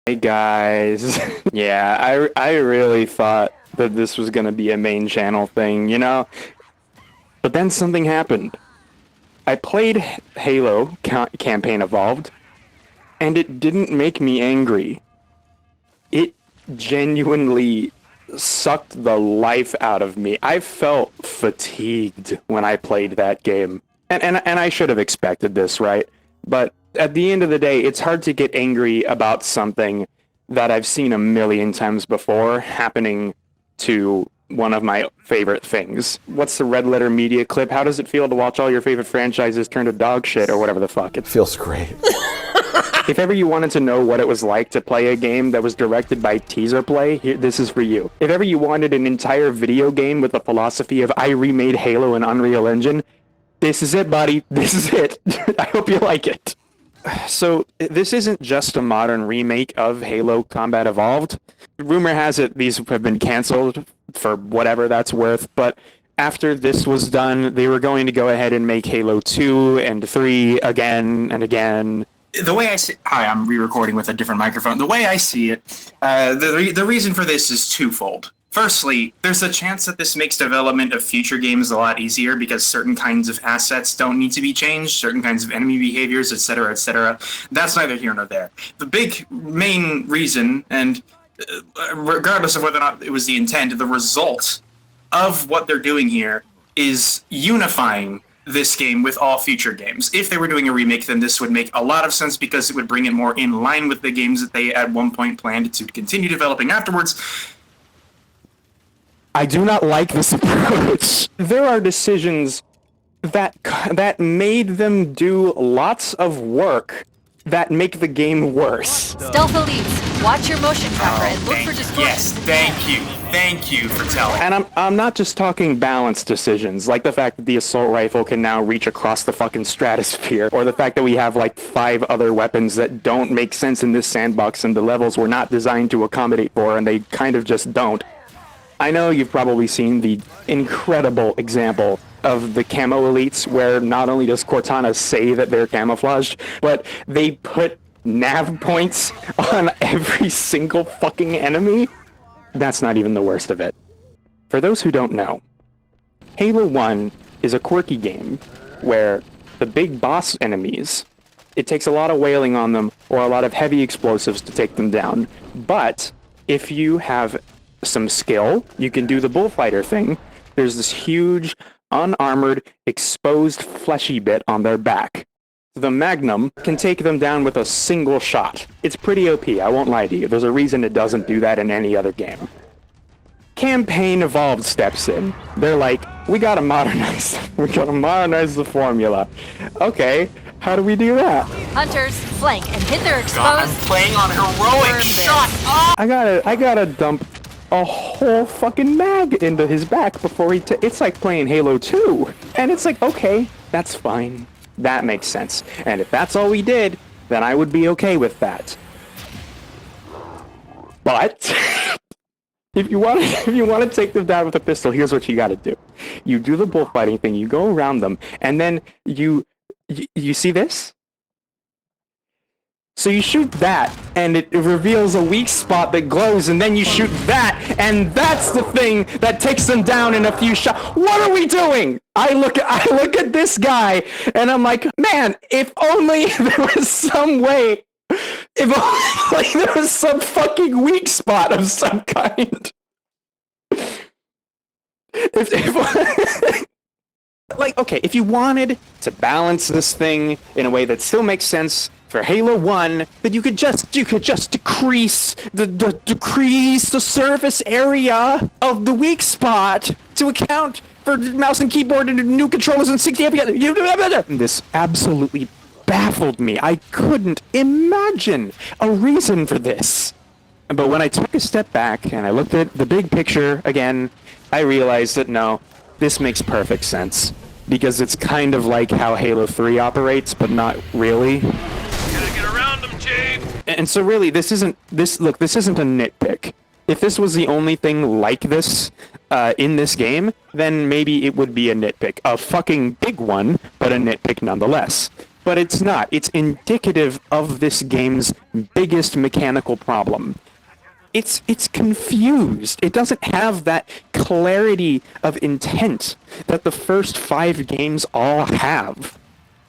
Hey guys. Yeah, I really thought that this was gonna be a main channel thing, you know? But then something happened. I played Halo Campaign Evolved, and it didn't make me angry. It genuinely sucked the life out of me. I felt fatigued when I played that game. And I should have expected this, right? But at the end of the day, it's hard to get angry about something that I've seen a million times before happening to one of my favorite things. What's the Red Letter Media clip? How does it feel to watch all your favorite franchises turn to dog shit or whatever the fuck? It feels great. If ever you wanted to know what it was like to play a game that was directed by Teaser Play, this is for you. If ever you wanted an entire video game with the philosophy of I remade Halo in Unreal Engine, this is it, buddy. This is it. I hope you like it. So, this isn't just a modern remake of Halo Combat Evolved. Rumor has it these have been canceled for whatever that's worth, but after this was done, they were going to go ahead and make Halo 2 and 3 again and again. The way I see, hi, I'm re-recording with a different microphone. The way I see it, the reason for this is twofold. Firstly, there's a chance that this makes development of future games a lot easier because certain kinds of assets don't need to be changed, certain kinds of enemy behaviors, etc., etc. That's neither here nor there. The big main reason, and regardless of whether or not it was the intent, the result of what they're doing here is unifying this game with all future games. If they were doing a remake, then this would make a lot of sense because it would bring it more in line with the games that they at one point planned to continue developing afterwards. I do not like this approach. There are decisions that made them do lots of work that make the game worse. Stealth Elites, watch your motion tracker and look for distortions. Yes, thank you for telling. And I'm not just talking balance decisions, like the fact that the assault rifle can now reach across the fucking stratosphere, or the fact that we have like 5 other weapons that don't make sense in this sandbox and the levels were not designed to accommodate for, and they kind of just don't. I know you've probably seen the incredible example of the camo elites where not only does Cortana say that they're camouflaged, but they put nav points on every single fucking enemy. That's not even the worst of it. For those who don't know, Halo 1 is a quirky game where the big boss enemies, it takes a lot of wailing on them or a lot of heavy explosives to take them down. But if you have some skill, you can do the bullfighter thing. There's this huge, unarmored, exposed fleshy bit on their back. The Magnum can take them down with a single shot. It's pretty OP, I won't lie to you. There's a reason it doesn't do that in any other game. Campaign Evolved steps in. They're like, we gotta modernize the formula. Okay, how do we do that? Hunters, flank and hit their exposed. God, I'm playing on heroic. Shut up! I gotta dump a whole fucking mag into his back before it's like playing Halo 2. And it's like, okay, that's fine. That makes sense. And if that's all we did, then I would be okay with that. But if you want to take them down with a pistol, here's what you got to do. You do the bullfighting thing, you go around them, and then you see this? So you shoot that, and it reveals a weak spot that glows, and then you shoot that, and that's the thing that takes them down in a few shots. What are we doing? I look at this guy, and I'm like, man, if only there was some way, if only there was some fucking weak spot of some kind. Like, okay, if you wanted to balance this thing in a way that still makes sense for Halo 1, then you could just decrease the surface area of the weak spot to account for mouse and keyboard and new controllers and 60 FPS. This absolutely baffled me. I couldn't imagine a reason for this. But when I took a step back and I looked at the big picture again, I realized that no, this makes perfect sense. Because it's kind of like how Halo 3 operates, but not really. Gotta get around them, Jake! And so really, this isn't a nitpick. If this was the only thing like this in this game, then maybe it would be a nitpick. A fucking big one, but a nitpick nonetheless. but it's not. It's indicative of this game's biggest mechanical problem. It's confused. It doesn't have that clarity of intent that the first 5 games all have.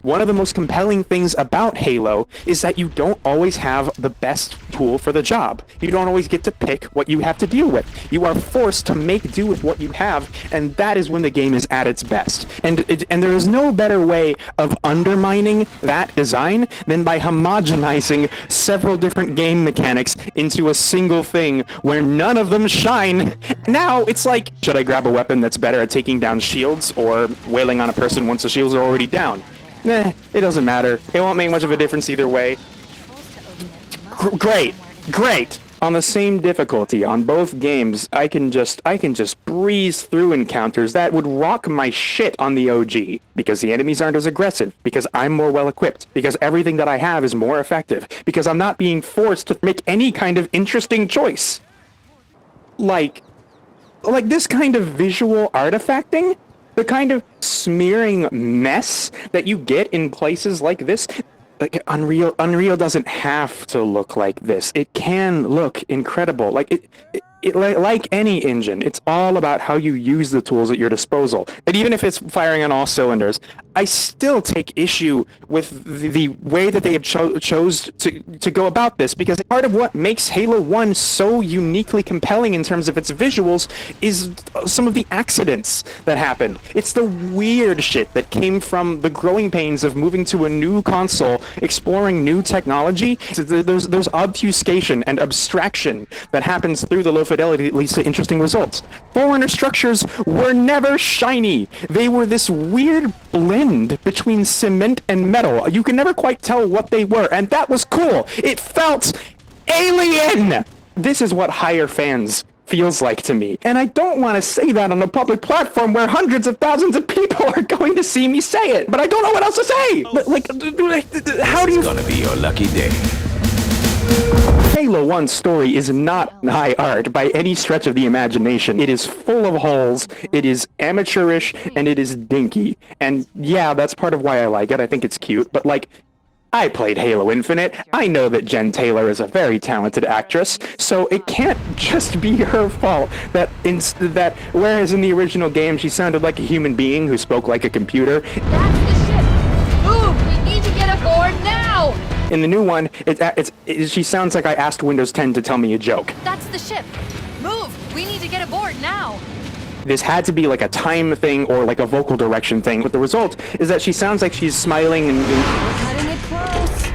One of the most compelling things about Halo is that you don't always have the best tool for the job. You don't always get to pick what you have to deal with. You are forced to make do with what you have, and that is when the game is at its best. And there is no better way of undermining that design than by homogenizing several different game mechanics into a single thing where none of them shine. Now it's like, should I grab a weapon that's better at taking down shields or wailing on a person once the shields are already down? It doesn't matter. It won't make much of a difference either way. Great. On the same difficulty on both games, I can just breeze through encounters that would rock my shit on the OG because the enemies aren't as aggressive, because I'm more well equipped, because everything that I have is more effective, because I'm not being forced to make any kind of interesting choice. Like this kind of visual artifacting, the kind of smearing mess that you get in places like this, like Unreal doesn't have to look like this. It can look incredible. Like any engine, it's all about how you use the tools at your disposal. And even if it's firing on all cylinders, I still take issue with the way that they have chose to go about this, because part of what makes Halo 1 so uniquely compelling in terms of its visuals is some of the accidents that happened. It's the weird shit that came from the growing pains of moving to a new console, exploring new technology. So there's obfuscation and abstraction that happens through the low fidelity that leads to interesting results. Forerunner structures were never shiny. They were this weird blend between cement and metal. You can never quite tell what they were, and that was cool. It felt alien. This is what higher fans feels like to me, and I don't want to say that on a public platform where hundreds of thousands of people are going to see me say it, but I don't know what else to say. How do you... It's gonna be your lucky day. Halo 1's story is not high art by any stretch of the imagination. It is full of holes, it is amateurish, and it is dinky. And yeah, that's part of why I like it. I think it's cute, but I played Halo Infinite. I know that Jen Taylor is a very talented actress, so it can't just be her fault that whereas in the original game she sounded like a human being who spoke like a computer. That's the ship! Move! We need to get aboard now! In the new one, she sounds like I asked Windows 10 to tell me a joke. That's the ship. Move! We need to get aboard now. This had to be like a time thing or like a vocal direction thing, but the result is that she sounds like she's smiling and We're cutting it close.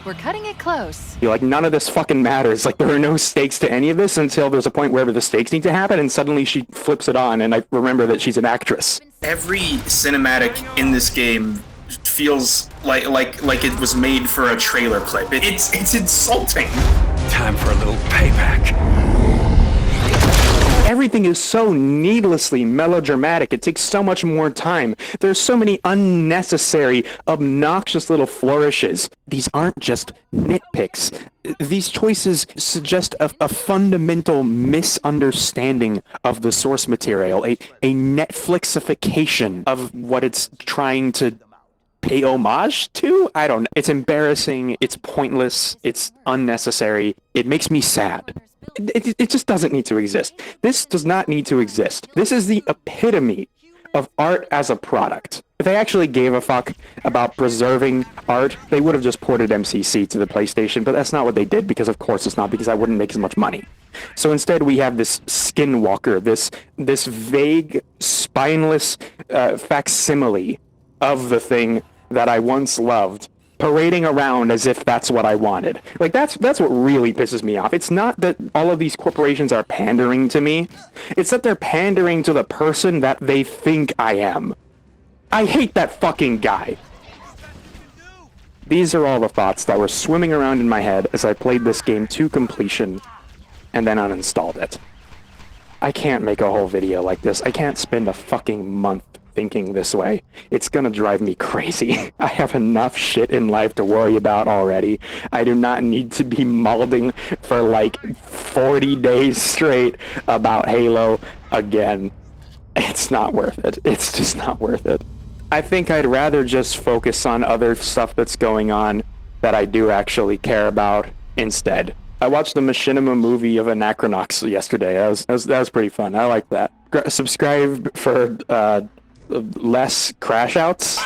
We're cutting it close. like none of this fucking matters. Like there are no stakes to any of this until there's a point where the stakes need to happen, and suddenly she flips it on, and I remember that she's an actress. Every cinematic in this game feels like it was made for a trailer clip. It's insulting. Time for a little payback. Everything is so needlessly melodramatic. It takes so much more time. There's so many unnecessary, obnoxious little flourishes. These aren't just nitpicks. These choices suggest a fundamental misunderstanding of the source material, a Netflixification of what it's trying to pay homage to? I don't know. It's embarrassing, it's pointless, it's unnecessary. It makes me sad. It just doesn't need to exist. This does not need to exist. This is the epitome of art as a product. If they actually gave a fuck about preserving art, they would have just ported MCC to the PlayStation, but that's not what they did, because of course it's not, because I wouldn't make as much money. So instead we have this skinwalker, this vague, spineless facsimile of the thing that I once loved, parading around as if that's what I wanted. Like that's what really pisses me off. It's not that all of these corporations are pandering to me. It's that they're pandering to the person that they think I am. I hate that fucking guy. These are all the thoughts that were swimming around in my head as I played this game to completion and then uninstalled it. I can't make a whole video like this. I can't spend a fucking month thinking this way. It's gonna drive me crazy. I have enough shit in life to worry about already. I do not need to be malding for like 40 days straight about Halo again. It's not worth it. It's just not worth it. I think I'd rather just focus on other stuff that's going on that I do actually care about instead. I watched the Machinima movie of Anachronox yesterday. That was pretty fun. I like that. Subscribe for less crash outs.